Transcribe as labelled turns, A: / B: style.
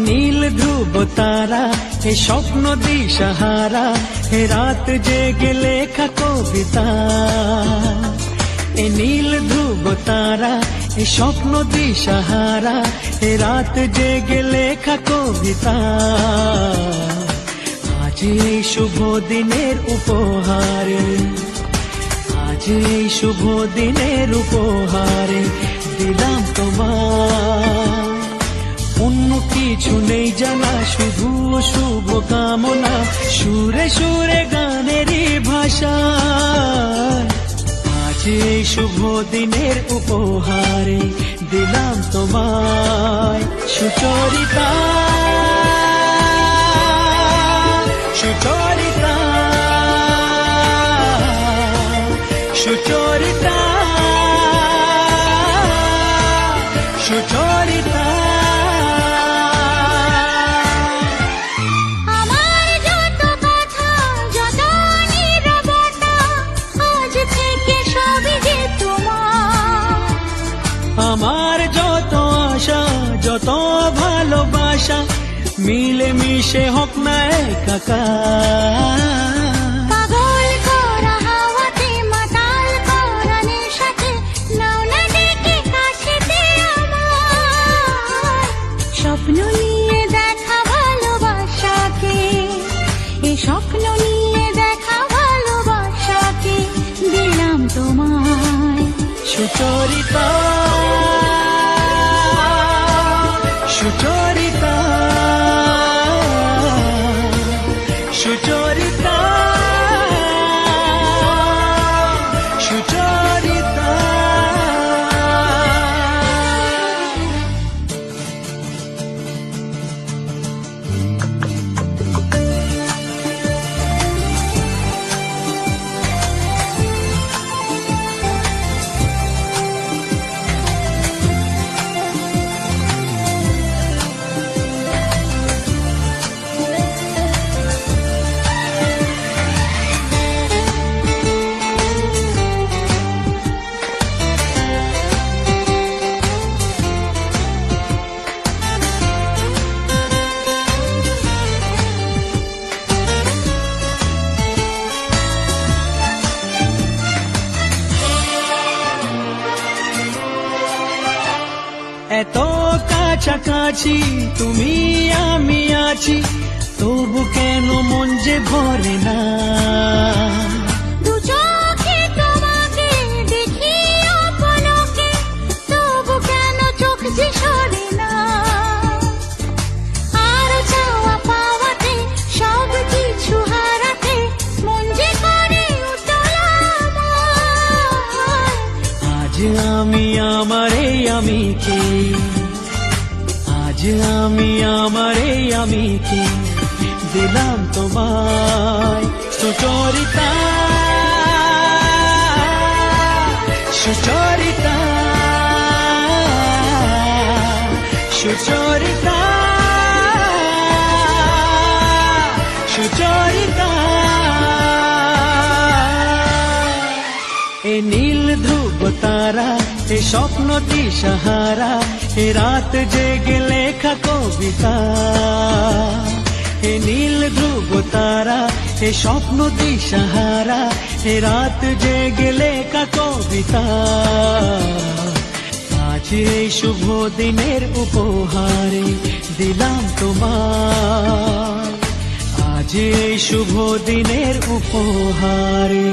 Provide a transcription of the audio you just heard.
A: নীল ধ্রুব তারা, এ স্বপ্ন দিশাহারা, এ রাত জেগে লেখা কবিতা। এ নীল ধ্রুব তারা, এ স্বপ্ন দিশাহারা, এ রাত জেগে লেখা কবিতা। আজ এই শুভ দিনের উপহারে, আজ এই শুভ দিনের উপহারে দিলাম তোমায়। অন্য কিছু নেই জানা, শুধু শুভ কামনা, সুরে সুরে গানেরই ভাষা। আজ এই শুভ দিনের উপহারে দিলাম তোমায়। সুচরিতা, সুচরিতা, সুচরিতা, সুচরিতা।
B: আমার যত কথা, যত নীরবতা, আজ থেকে সবই যে তোমার।
A: আমার যত আশা, যত ভালোবাসা, মিলে মিশে হোক না একাকার।
B: পাগল করা হাওয়াতে, মাতাল করা নেশাতে, নাও না ডেকে কাছেতে আমার। স্বপ্ন নিয়ে দেখা ভালোবাসাকে, এ স্বপ্ন নিয়ে দেখা ভালোবাসাকে দিলাম তোমায়।
A: সুচরিতা, সুচরিতা, সুচরিতা, সুচরিতা। এত কাছাকাছি তুমি আমি আছি, তবু কেন মন যে ভরে না।
B: দু চোখে তোমাকে দেখি অপলকে, তবু কেন চোখ যে সরে না। আর চাওয়া পাওয়াতে, সব কিছু হারাতে, মন যে করে উতলা আমার।
A: আজ আমি আমার এই আমিকে, আজ আমি আমার এই আমিকে দিলাম তোমায়। সুচরিতা, সুচরিতা, সুচরিতা, সুচরিতা। এ নীল ধ্রুব তারা, এ স্বপ্ন দিশাহারা, এ রাত জেগে লেখা কবিতা। এ নীল ধ্রুব তারা, এ স্বপ্ন দিশাহারা, এ রাত জেগে লেখা কবিতা। আজ এই শুভ দিনের উপহারে দিলাম তোমায়। আজ এই শুভ দিনের উপহারে।